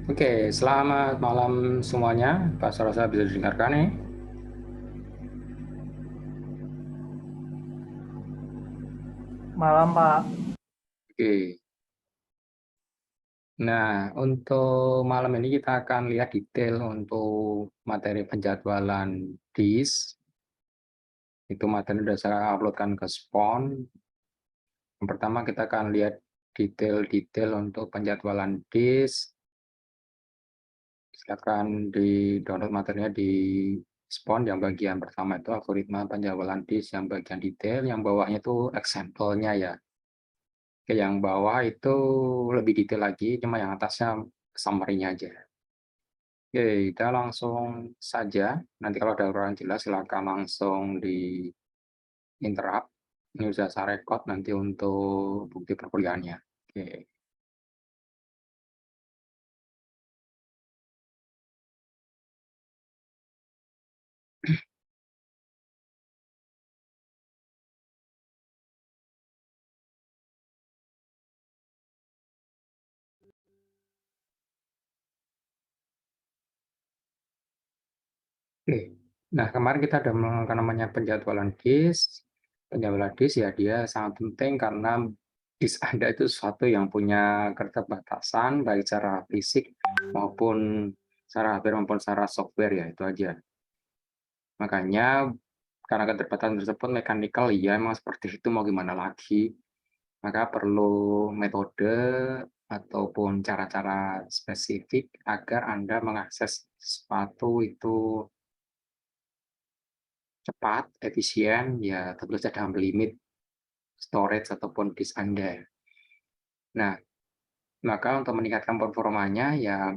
Oke, selamat malam semuanya. Pak Sarosa bisa didengarkan nih? Malam, Pak. Oke. Nah, untuk malam ini kita akan lihat detail untuk materi penjadwalan DIS. Itu materi sudah saya uploadkan ke Spon. Yang pertama kita akan lihat detail-detail untuk penjadwalan DIS. Silakan di-download materinya di Spon. Yang bagian pertama itu algoritma penjadwalan DIS, yang bagian detail, yang bawahnya itu example-nya ya. Oke, yang bawah itu lebih detail lagi, cuma yang atasnya summary-nya aja. Oke, kita langsung saja. Nanti kalau ada kurang jelas, silakan langsung di interrupt. Ini sudah saya record nanti untuk bukti perkuliahannya. Oke. Oke. Nah, kemarin kita ada menggunakan namanya penjadwalan DIS. Penjadwalan DIS ya dia sangat penting karena DIS Anda itu sesuatu yang punya keterbatasan baik secara fisik maupun secara hardware maupun secara software ya, itu aja. Makanya karena keterbatasan tersebut mekanikal ya memang seperti itu, mau gimana lagi. Maka perlu metode ataupun cara-cara spesifik agar Anda mengakses sepatu itu cepat, efisien, ya tentu saja dalam limit storage ataupun disk Anda. Nah, maka untuk meningkatkan performanya ya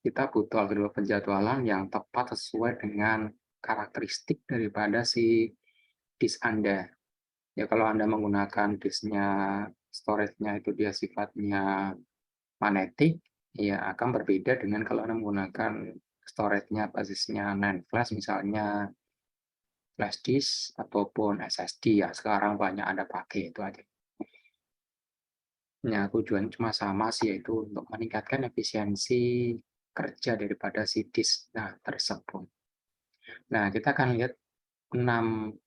kita butuh algoritma penjadwalan yang tepat sesuai dengan karakteristik daripada si disk Anda. Ya kalau Anda menggunakan disknya, storage-nya itu dia sifatnya magnetik, ya akan berbeda dengan kalau Anda menggunakan storage-nya basisnya NAND flash, misalnya flash disk ataupun SSD ya sekarang banyak Anda pakai itu aja. Nah, tujuan cuma sama sih, yaitu untuk meningkatkan efisiensi kerja daripada si disk tersebut. Nah, kita akan lihat 6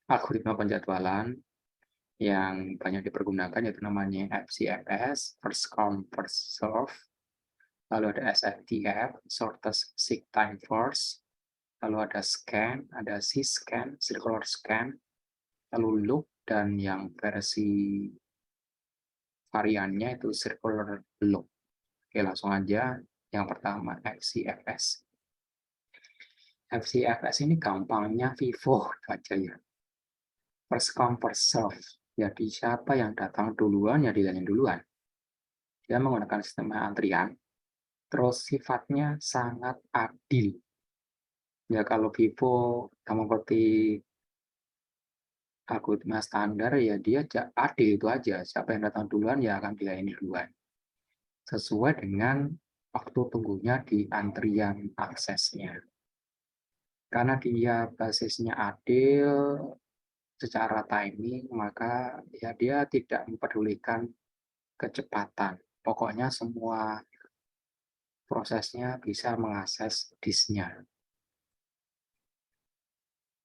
algoritma penjadwalan yang banyak dipergunakan, yaitu namanya FCFS, First Come First Serve, lalu ada SFTF, Shortest Seek Time First, lalu ada Scan, ada C-Scan, Circular Scan, lalu Loop, dan yang versi variannya itu Circular Loop. Oke, langsung aja. Yang pertama, FCFS. FCFS ini gampangnya Vivo aja ya. First come, first serve. Jadi siapa yang datang duluan, ya dilayani duluan. Dia menggunakan sistem antrian, terus sifatnya sangat adil. Ya kalau Vivo kamu seperti algoritma standar ya dia adil itu aja. Siapa yang datang duluan ya akan dilayani duluan. Sesuai dengan waktu tunggunya di antrian aksesnya. Karena dia basisnya adil secara timing, maka ya dia tidak mempedulikan kecepatan. Pokoknya semua prosesnya bisa mengakses disknya.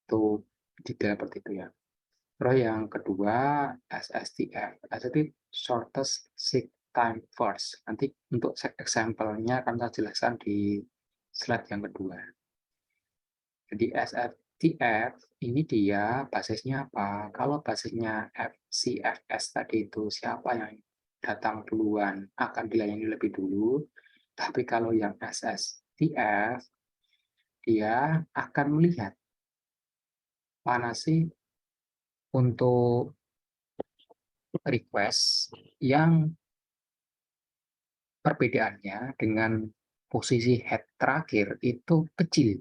Itu detail seperti itu ya. Terus yang kedua, SSTF. SSTF Shortest Seek Time First. Nanti untuk example-nya akan saya jelaskan di slide yang kedua. Jadi SFTF ini dia basisnya apa? Kalau basisnya FCFS tadi itu siapa yang datang duluan akan dilayani lebih dulu. Tapi kalau yang SSTF dia akan melihat mana sih untuk request yang perbedaannya dengan posisi head terakhir itu kecil.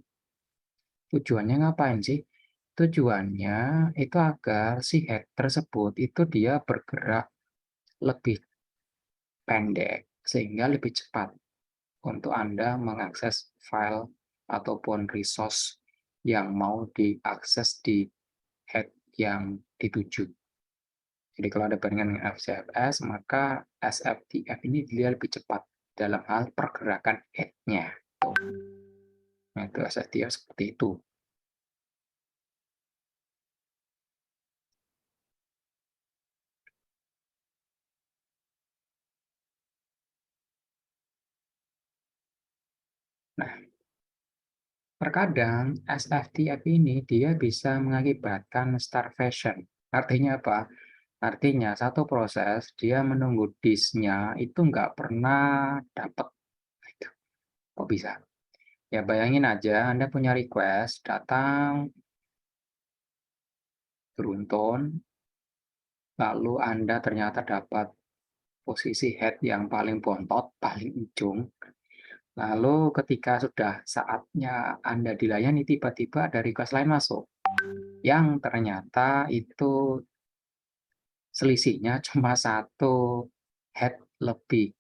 Tujuannya ngapain sih? Tujuannya itu agar si head tersebut itu dia bergerak lebih pendek sehingga lebih cepat untuk Anda mengakses file ataupun resource yang mau diakses di head yang dituju. Jadi kalau ada bandingan dengan FCFS, maka SFTF ini dia lebih cepat dalam hal pergerakan head-nya. Nah, itu SFTF seperti itu. Nah, terkadang SFTF ini dia bisa mengakibatkan starvation. Artinya apa? Artinya satu proses dia menunggu disknya itu nggak pernah dapat. Kok bisa? Ya bayangin aja Anda punya request datang beruntun, lalu Anda ternyata dapat posisi head yang paling bontot, paling ujung. Lalu ketika sudah saatnya Anda dilayani, tiba-tiba ada request lain masuk. Yang ternyata itu selisihnya cuma satu head lebih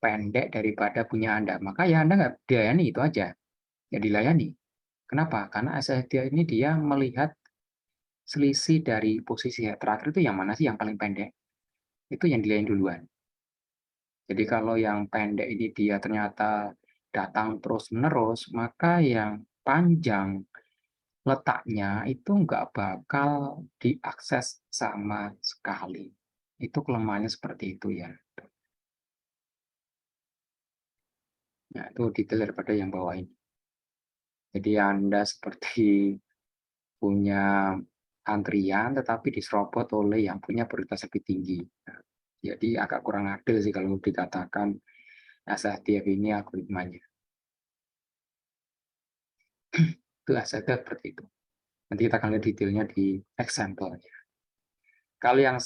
pendek daripada punya Anda. Maka ya Anda nggak dilayani, itu aja. Ya dilayani. Kenapa? Karena SSD ini dia melihat selisih dari posisi head terakhir itu yang mana sih yang paling pendek. Itu yang dilayani duluan. Jadi kalau yang pendek ini dia ternyata datang terus-menerus, maka yang panjang letaknya itu nggak bakal diakses sama sekali. Itu kelemahannya seperti itu ya. Nah, itu detail daripada yang bawah ini. Jadi Anda seperti punya antrian tetapi diserobot oleh yang punya prioritas lebih tinggi. Nah, jadi agak kurang adil sih kalau dikatakan SFTF ini algoritmanya. Itu SFTF seperti itu. Nanti kita akan lihat detailnya di example-nya. Kalau yang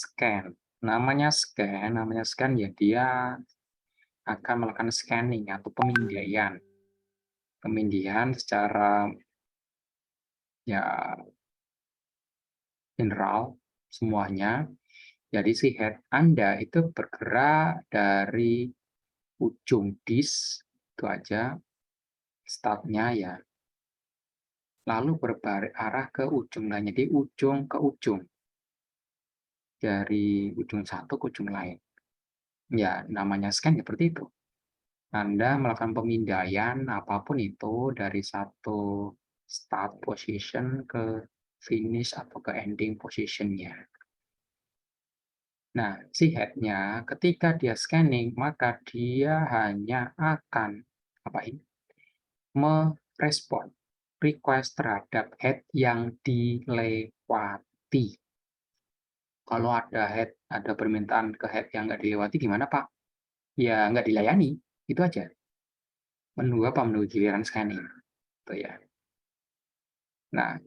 namanya scan ya dia akan melakukan scanning atau pemindaian. Pemindahan secara ya general semuanya. Jadi si head Anda itu bergerak dari ujung disk itu aja startnya ya. Lalu berbalik arah ke ujung lain. Jadi ujung ke ujung. Dari ujung satu ke ujung lain. Ya, namanya scan seperti itu. Anda melakukan pemindaian apapun itu dari satu start position ke finish atau ke ending positionnya. Nah, si head-nya ketika dia scanning, maka dia hanya akan apain? Merespon request terhadap head yang dilewati. Kalau ada permintaan ke head yang nggak dilewati gimana Pak? Ya nggak dilayani, itu aja. Menunggu giliran scanning, gitu ya. Nah,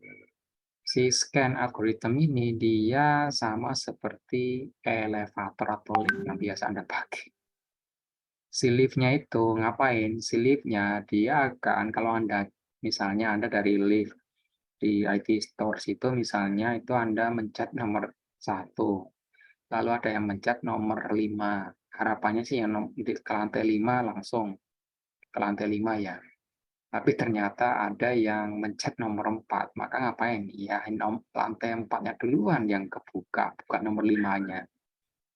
si scan algorithm ini dia sama seperti elevator atau lift yang biasa Anda pakai. Si lift-nya itu ngapain? Si lift-nya dia akan kalau Anda misalnya Anda dari lift di IT Stores itu misalnya itu Anda mencet nomor 1, lalu ada yang mencet nomor 5. Harapannya sih yang ke lantai 5 langsung ke lantai 5 ya. Tapi ternyata ada yang mencet nomor 4, maka ngapain? Ya lantai 4-nya duluan yang kebuka, bukan nomor 5-nya.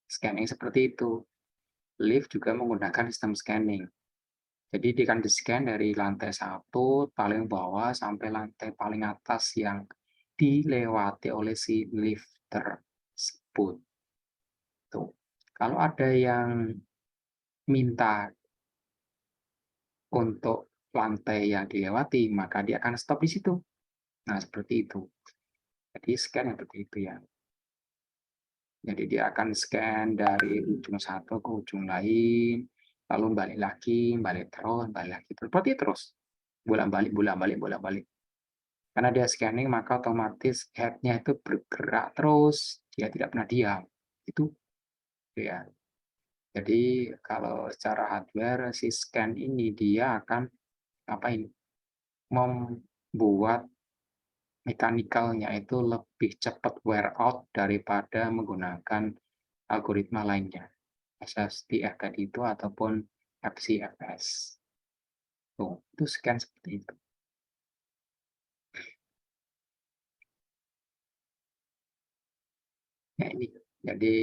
Scanning seperti itu. Lift juga menggunakan sistem scanning. Jadi dia akan di-scan dari lantai 1 paling bawah sampai lantai paling atas yang dilewati oleh si lift tersebut. Tuh. Kalau ada yang minta untuk lantai yang dilewati, maka dia akan stop di situ. Nah, seperti itu. Jadi scan seperti itu ya. Jadi dia akan scan dari ujung satu ke ujung lain, lalu balik lagi, balik terus, balik lagi. Seperti terus. Bolak-balik, bolak-balik, bolak-balik. Karena dia scanning, maka otomatis head-nya itu bergerak terus. Dia tidak pernah diam. Itu ya. Jadi kalau secara hardware, si scan ini dia akan ngapain? Membuat mechanical-nya itu lebih cepat wear out daripada menggunakan algoritma lainnya. SSTF tadi itu ataupun FCFS. Tuh, itu scan seperti itu. Nah, ini Jadi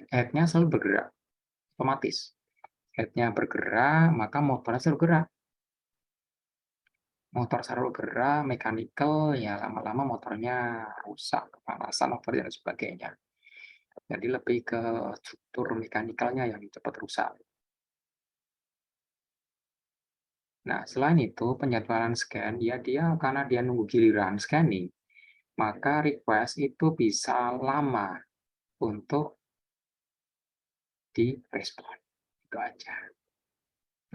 head-nya selalu bergerak, otomatis. Head-nya bergerak, maka motornya selalu gerak. Motor selalu gerak, mechanical, ya lama-lama motornya rusak, kepanasan, over dan sebagainya. Jadi lebih ke struktur mekanikalnya yang cepat rusak. Nah, selain itu penjadwalan scan, ya dia karena dia nunggu giliran scanning, maka request itu bisa lama untuk direspon. Itu aja.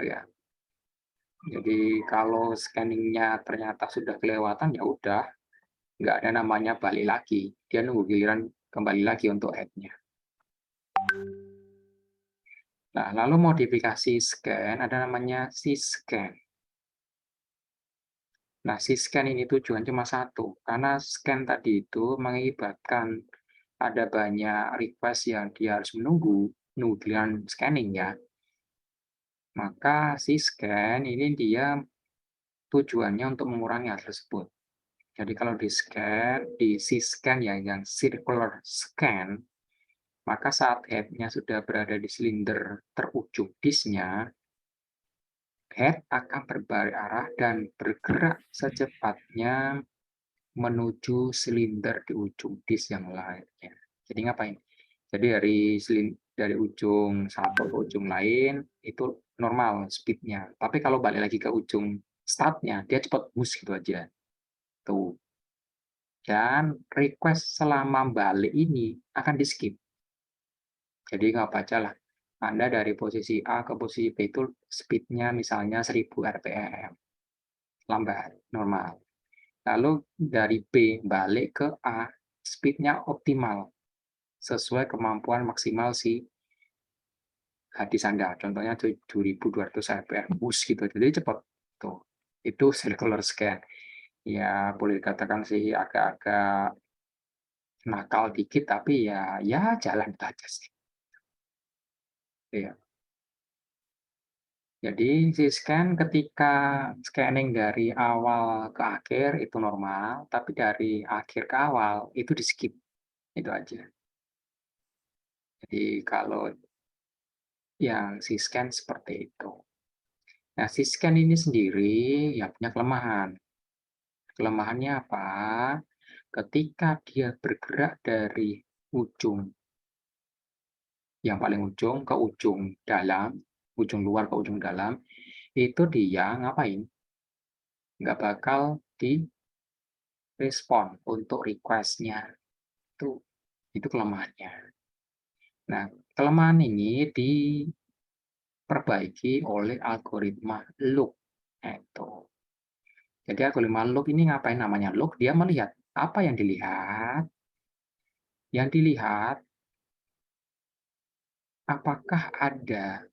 Ya. Jadi kalau scanningnya ternyata sudah kelewatan, ya udah, nggak ada namanya balik lagi. Dia nunggu giliran kembali lagi untuk head-nya. Nah, lalu modifikasi scan ada namanya syscan. Nah, syscan ini tujuan cuma satu, karena scan tadi itu mengakibatkan ada banyak request yang dia harus nunggu giliran scanning ya. Maka syscan ini dia tujuannya untuk mengurangi hal tersebut. Jadi kalau di syscan ya, yang circular scan, maka saat head-nya sudah berada di silinder terujung disknya, head akan berbalik arah dan bergerak secepatnya menuju silinder di ujung disk yang lainnya. Jadi ngapain? Jadi dari ujung satu ke ujung lain itu normal speed-nya. Tapi kalau balik lagi ke ujung start-nya, dia cepat bus gitu aja. Tuh. Dan request selama balik ini akan di-skip. Jadi nggak baca lah. Anda dari posisi A ke posisi B itu speed-nya misalnya 1000 rpm. Lambat, normal. Lalu dari B balik ke A, speed-nya optimal. Sesuai kemampuan maksimal si hadis Anda. Contohnya 7200 rpm, bus gitu. Jadi cepat. Tuh. Itu circular scan. Ya, boleh dikatakan sih agak-agak nakal dikit, tapi ya jalan aja sih. Iya. Jadi si scan ketika scanning dari awal ke akhir itu normal, tapi dari akhir ke awal itu di-skip, itu aja. Jadi kalau yang si scan seperti itu. Nah, si scan ini sendiri ya punya kelemahan. Kelemahannya apa? Ketika dia bergerak dari ujung yang paling ujung ke ujung dalam, ujung luar ke ujung dalam, itu dia ngapain? Nggak bakal di-respon untuk request-nya. Itu kelemahannya. Nah, kelemahan ini diperbaiki oleh algoritma loop. Itu. Jadi algoritma loop ini ngapain namanya loop? Dia melihat apa yang dilihat. Yang dilihat apakah ada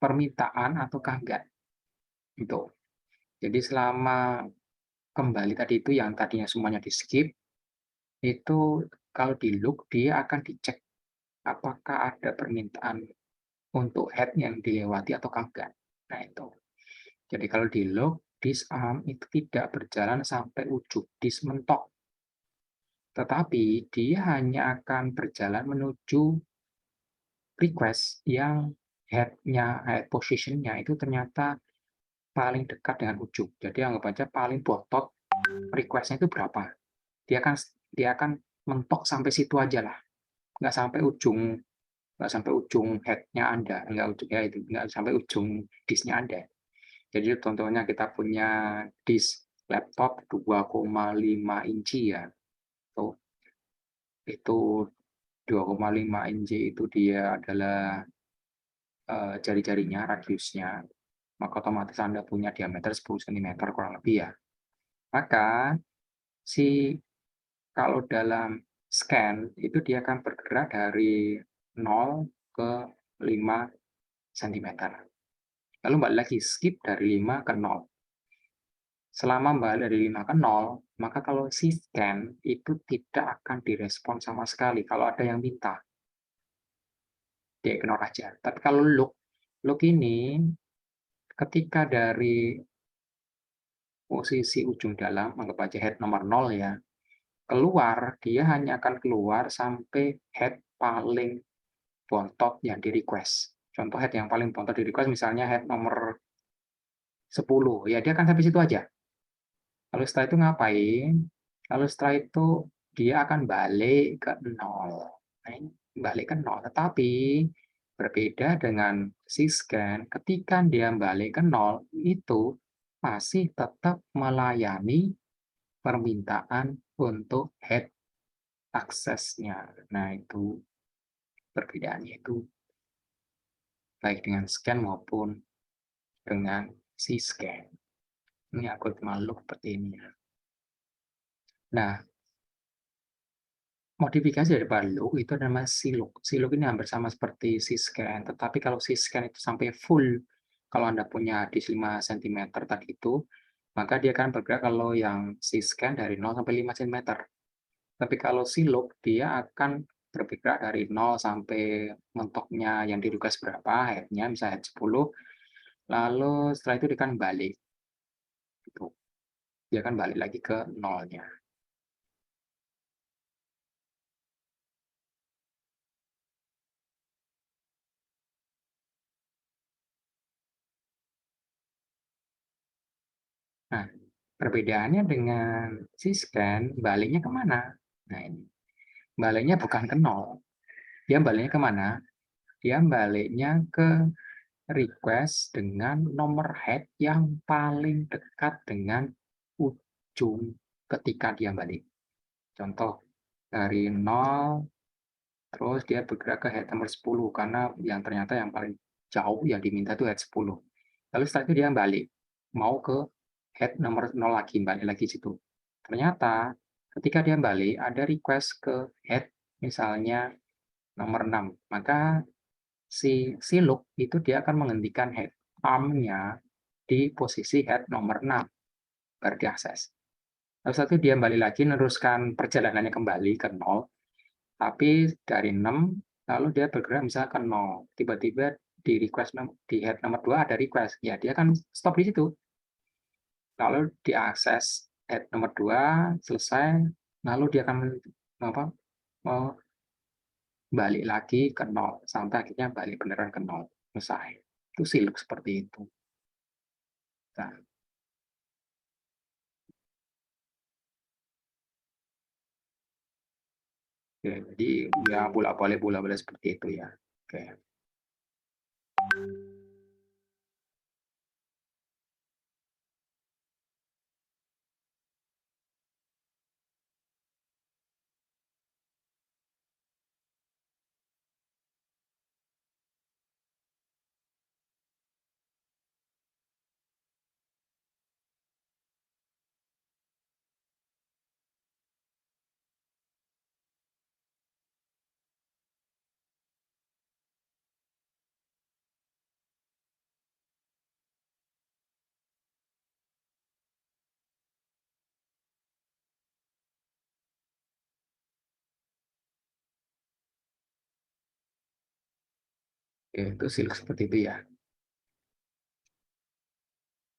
permintaan ataukah enggak. Itu. Jadi selama kembali tadi itu yang tadinya semuanya di-skip, itu kalau di loop dia akan dicek apakah ada permintaan untuk head yang dilewati ataukah enggak. Nah itu. Jadi kalau di lock, disk arm itu tidak berjalan sampai ujung disk mentok. Tetapi dia hanya akan berjalan menuju request yang head position-nya itu ternyata paling dekat dengan ujung. Jadi anggap aja paling bottom request-nya itu berapa. Dia akan mentok sampai situ aja lah. Nggak sampai ujung nggak sampai ujung head-nya Anda, nggak sampai ujung disk-nya Anda. Jadi contohnya kita punya disk laptop 2,5 inci ya. Tuh, itu 2,5 inci itu dia adalah jari-jarinya, radiusnya. Maka otomatis Anda punya diameter 10 cm kurang lebih ya. Maka si kalau dalam scan itu dia akan bergerak dari 0 ke 5 cm. Lalu balik lagi skip dari 5 ke 0. Selama balik dari 5 ke 0, maka kalau si scan itu tidak akan direspon sama sekali kalau ada yang minta. Di-ignore aja. Tapi kalau look ini ketika dari posisi ujung dalam, anggap aja head nomor 0 ya, keluar, dia hanya akan keluar sampai head paling bontot yang di-request. Contoh head yang paling bontot di-request misalnya head nomor 10, ya dia akan sampai situ aja. Lalu setelah itu ngapain? Lalu setelah itu dia akan balik ke 0. Nah, ini balik ke 0, tetapi berbeda dengan syscan, ketika dia balik ke 0, itu masih tetap melayani permintaan untuk head aksesnya. Nah, itu perbedaannya itu baik dengan scan maupun dengan syscan. Ini algoritma loop seperti ini ya. Nah, modifikasi dari loop itu namanya C-loop. C-loop ini hampir sama seperti syscan, tetapi kalau syscan itu sampai full, kalau Anda punya disk 5 cm tadi itu, maka dia akan bergerak kalau yang syscan dari 0 sampai 5 cm. Tapi kalau C-loop, dia akan bergerak dari 0 sampai mentoknya yang di-request berapa, head-nya misalnya head 10, lalu setelah itu dia akan balik. Gitu. Dia akan balik lagi ke 0-nya. Nah, perbedaannya dengan syscan, baliknya kemana? Nah, ini. Baliknya bukan ke 0. Dia baliknya kemana? Dia baliknya ke request dengan nomor head yang paling dekat dengan ujung ketika dia balik. Contoh, dari 0, terus dia bergerak ke head nomor 10, karena yang ternyata yang paling jauh yang diminta itu head 10. Lalu setelah itu dia balik, mau ke head nomor 0 lagi, balik lagi situ. Ternyata ketika dia balik, ada request ke head misalnya nomor 6. Maka si loop itu dia akan menghentikan head arm-nya di posisi head nomor 6, baru diakses. Lalu setelah itu dia balik lagi, meneruskan perjalanannya kembali ke 0, tapi dari 6, lalu dia bergerak misalnya ke 0. Tiba-tiba di request di head nomor 2 ada request, ya dia akan stop di situ. Lalu diakses head nomor 2, selesai, lalu dia akan apa, balik lagi ke 0, sampai akhirnya balik beneran ke 0, selesai. Itu siluk seperti itu. Nah, oke, jadi ya bola-balik seperti itu ya. Oke. Oke, itu siluk seperti itu ya.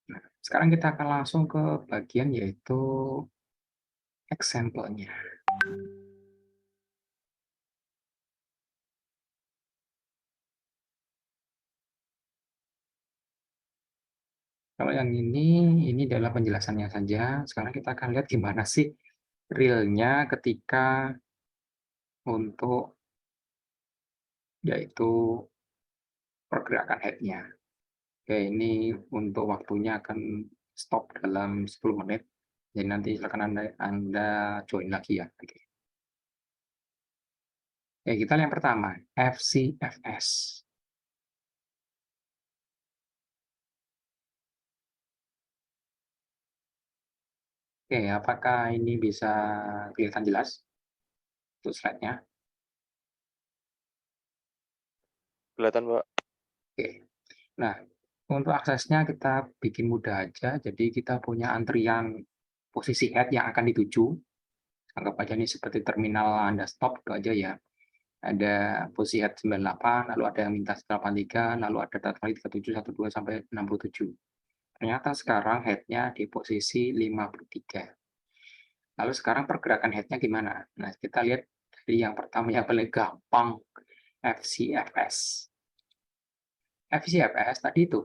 Nah, sekarang kita akan langsung ke bagian yaitu example-nya. Kalau yang ini adalah penjelasannya saja. Sekarang kita akan lihat gimana sih real-nya ketika untuk yaitu pergerakan head-nya. Oke, ini untuk waktunya akan stop dalam 10 menit. Jadi nanti silakan Anda join lagi ya. Oke. Oke, kita lihat yang pertama, FCFS. Oke, apakah ini bisa kelihatan jelas untuk slide-nya? Kelihatan, Pak. Oke. Nah, untuk aksesnya kita bikin mudah aja. Jadi kita punya antrian posisi head yang akan dituju. Anggap aja ini seperti terminal Anda stop, itu aja ya. Ada posisi head 98, lalu ada yang minta 83, lalu ada data lagi 37, 12, sampai 67. Ternyata sekarang head-nya di posisi 53. Lalu sekarang pergerakan head-nya gimana? Nah, kita lihat Jadi yang pertama yang paling gampang FCFS. FCFS tadi itu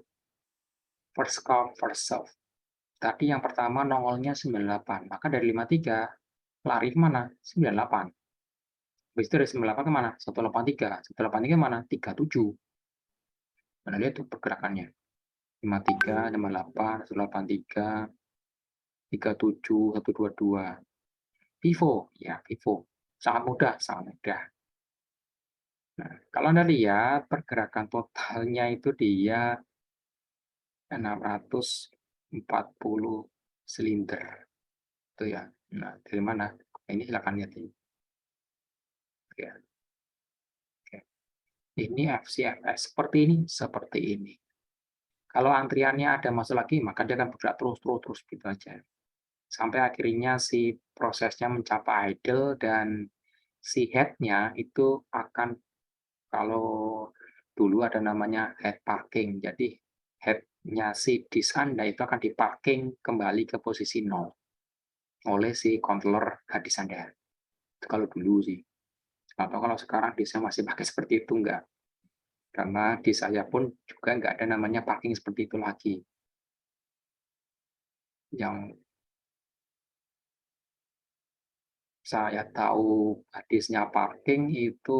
first come first serve. Tadi yang pertama nongolnya 98, maka dari 53 lari ke mana? 98. Habis itu dari 98 ke mana? 183. 183 mana? 37. Mana lihat tuh pergerakannya. 53, 58, 183, 37, 122. Vivo, ya Vivo. Sangat mudah, sangat mudah. Nah, kalau Anda lihat pergerakan totalnya itu dia 640 silinder. Itu ya. Nah, dari mana? Ini silakan lihat ini. Oke. Oke. Ini FCFS seperti ini. Kalau antriannya ada masuk lagi, maka dia akan bergerak terus gitu aja. Sampai akhirnya si prosesnya mencapai idle dan si head-nya itu akan, kalau dulu ada namanya head parking. Jadi head-nya si disk Anda itu akan diparking kembali ke posisi 0 oleh si controller hard disk Anda. Itu kalau dulu sih. Atau kalau sekarang disknya masih pakai seperti itu, enggak. Karena di saya pun juga nggak ada namanya parking seperti itu lagi. Yang saya tahu hadisnya parking itu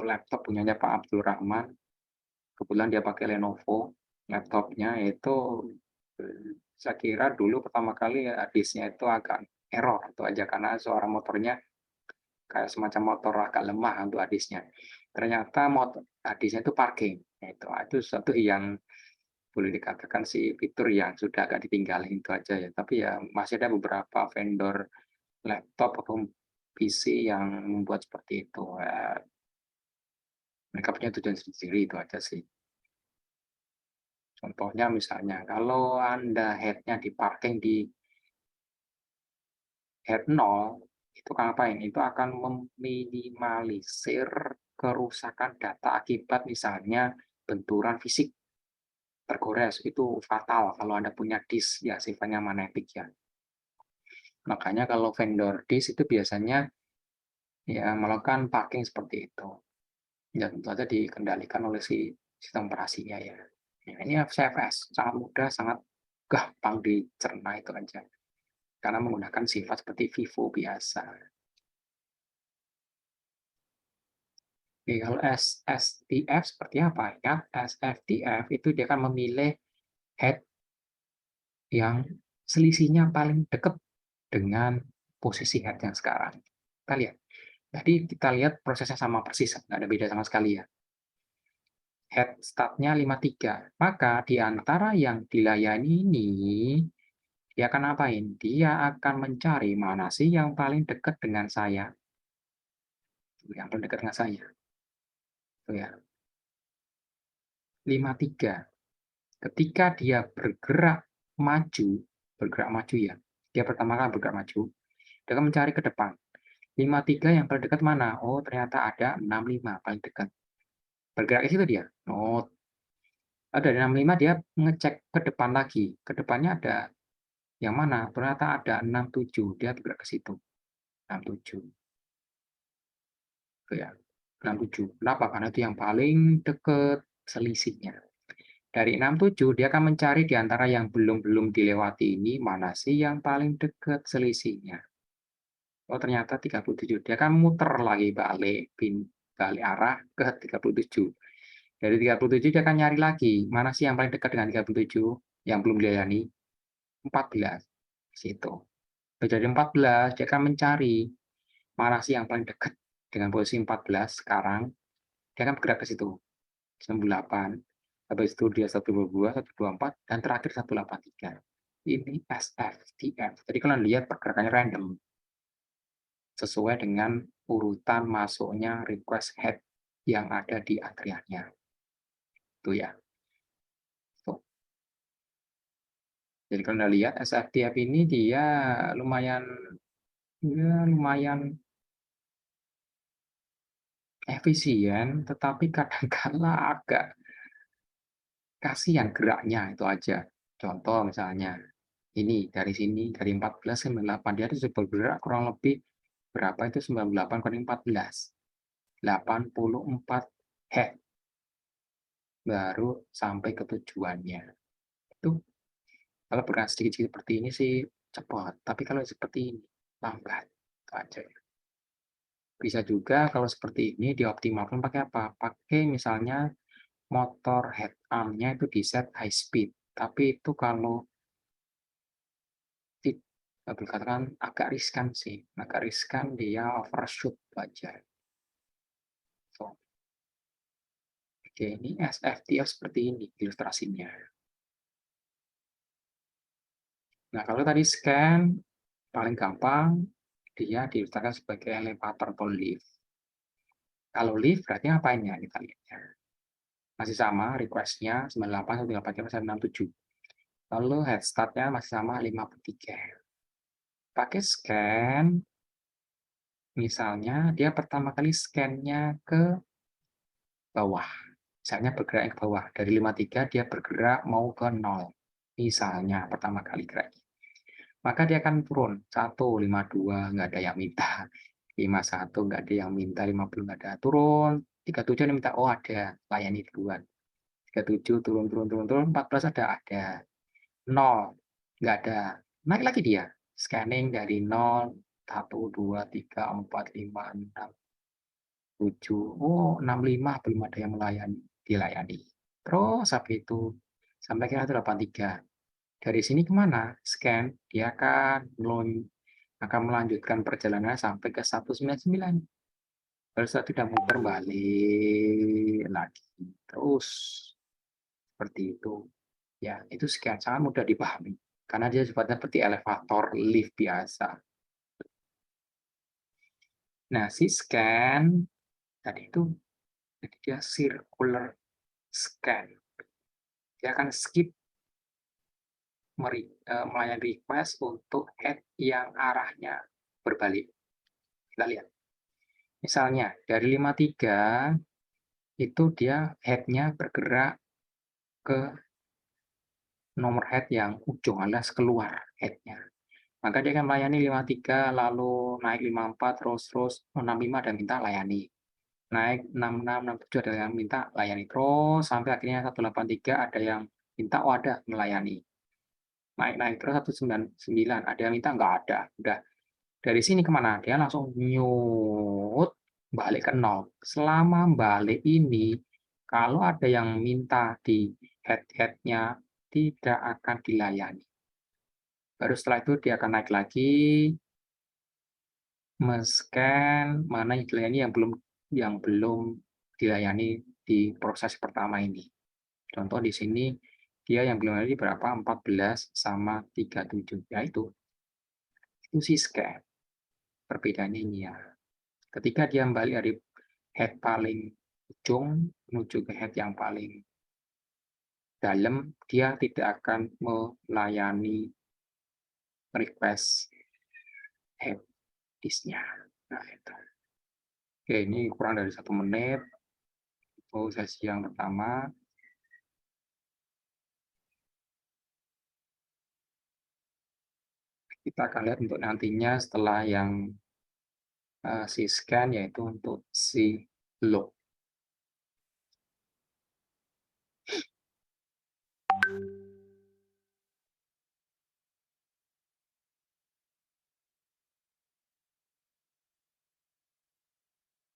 laptop punyanya Pak Abdul Rahman. Kebetulan dia pakai Lenovo. Laptopnya itu saya kira dulu pertama kali hadisnya itu agak error itu aja karena suara motornya kayak semacam motor agak lemah untuk hadisnya. Ternyata motor hadisnya itu parking. Itu sesuatu yang boleh dikatakan sih fitur yang sudah agak ditinggalin itu aja ya. Tapi ya masih ada beberapa vendor laptop atau PC yang membuat seperti itu. Mereka punya tujuan sendiri itu aja sih. Contohnya misalnya kalau Anda head-nya diparking di head 0, itu ngapain? Itu akan meminimalisir kerusakan data akibat misalnya benturan fisik tergores. Itu fatal kalau Anda punya disk ya sifatnya magnetik ya. Makanya kalau vendor disk itu biasanya ya melakukan parking seperti itu. Ya tentu saja dikendalikan oleh si sistem operasinya ya. Nah, ini FCFS sangat mudah, sangat gampang dicerna itu aja. Karena menggunakan sifat seperti Vivo biasa. Oke, kalau SSTF seperti apa? Ya, SFTF itu dia akan memilih head yang selisihnya paling dekat dengan posisi head yang sekarang. Kita lihat. Jadi kita lihat prosesnya sama persis, nggak ada beda sama sekali ya. Head start-nya 53. Maka di antara yang dilayani ini, dia akan ngapain? Dia akan mencari mana sih yang paling dekat dengan saya. Yang paling dekat dengan saya. Tuh ya. 53. Ketika dia bergerak maju ya. Dia pertama kali bergerak maju, dia akan mencari ke depan. 53 yang paling dekat mana? Oh, ternyata ada 65 paling dekat. Bergerak ke situ dia. Oh, dari 65 dia ngecek ke depan lagi. Ke depannya ada yang mana? Ternyata ada 67. Dia bergerak ke situ. 67. Itu ya. 67. Kenapa? Karena itu yang paling dekat selisihnya. Dari 67 dia akan mencari di antara yang belum dilewati ini mana sih yang paling dekat selisihnya. Oh, ternyata 37. Dia akan muter lagi balik arah ke 37. Dari 37 dia akan nyari lagi, mana sih yang paling dekat dengan 37 yang belum dilayani? 14. Situ. Dari 14 dia akan mencari mana sih yang paling dekat dengan posisi 14 sekarang. Dia akan bergerak ke situ. 98. Habis itu dia 122, 124, dan terakhir 183. Ini SFTF. Jadi kalian lihat pergerakannya random. Sesuai dengan urutan masuknya request head yang ada di antriannya. Itu ya. Tuh. Jadi kalau Anda lihat SFTF ini dia lumayan efisien, tetapi kadang-kala agak kasihan geraknya itu aja. Contoh misalnya ini dari sini dari 14 ke 98 dia itu bergerak kurang lebih berapa itu 98 kali 14. 84 head. Baru sampai ke tujuannya. Itu kalau bergerak sedikit-sedikit seperti ini sih cepat, tapi kalau seperti ini lambat. Itu aja. Bisa juga kalau seperti ini dioptimalkan pakai apa? Pakai misalnya motor head arm-nya itu di set high speed. Tapi itu kalau dikatakan agak riskan sih. Agak riskan dia overshoot aja. So, oke, ini SFTF seperti ini ilustrasinya. Nah, kalau tadi scan, paling gampang dia diilustrasikan sebagai elevator atau lift. Kalau lift berarti ngapain ya kita lihatnya. Masih sama request-nya 98, 187. Lalu head start-nya masih sama 53. Pakai scan, misalnya dia pertama kali scan-nya ke bawah. Misalnya bergerak ke bawah. Dari 53 dia bergerak mau ke 0. Misalnya pertama kali gerak. Maka dia akan turun. 152 nggak ada yang minta. 51 nggak ada yang minta. 50 nggak ada. Turun. 37 ada minta. Oh ada. Layani duluan. 37 turun, turun, turun, turun. 14 ada. 0. Nggak ada. Naik lagi dia. Scanning dari 0. 1, 2, 3, 4, 5, 6, 7. Oh 65 belum ada yang dilayani. Terus sampai itu. Sampai kira 83. Dari sini kemana? Scan, dia akan melanjutkan perjalanan sampai ke 199. Baru setelah itu udah muter balik lagi. Terus seperti itu. Ya, itu scan sangat mudah dipahami. Karena dia sifatnya seperti elevator lift biasa. Nah, si scan tadi itu jadi dia circular scan. Dia akan skip melayani request untuk head yang arahnya berbalik. Kita lihat. Misalnya dari 53 itu dia head-nya bergerak ke nomor head yang ujung alias keluar head-nya. Maka dia akan melayani 53 lalu naik 54 terus 65 dan minta layani. Naik 66 67 ada yang minta layani terus sampai akhirnya 183 ada yang minta oh ada melayani. Naik terus 199 ada yang minta nggak ada. Udah dari sini kemana? Dia langsung nyut balik ke 0. Selama balik ini, kalau ada yang minta di head-head-nya, tidak akan dilayani. Baru setelah itu dia akan naik lagi, men-scan mana yang dilayani yang belum dilayani di proses pertama ini. Contoh di sini, dia yang belum dilayani berapa? 14 sama 37. Ya itu sih scan. Perbedaannya ini ya. Ketika dia balik dari head paling ujung menuju ke head yang paling dalam, dia tidak akan melayani request head disk-nya. Nah, itu. Oke, ini kurang dari 1 menit. Itu sesi yang pertama. Kita akan lihat untuk nantinya setelah yang si scan, yaitu untuk si load.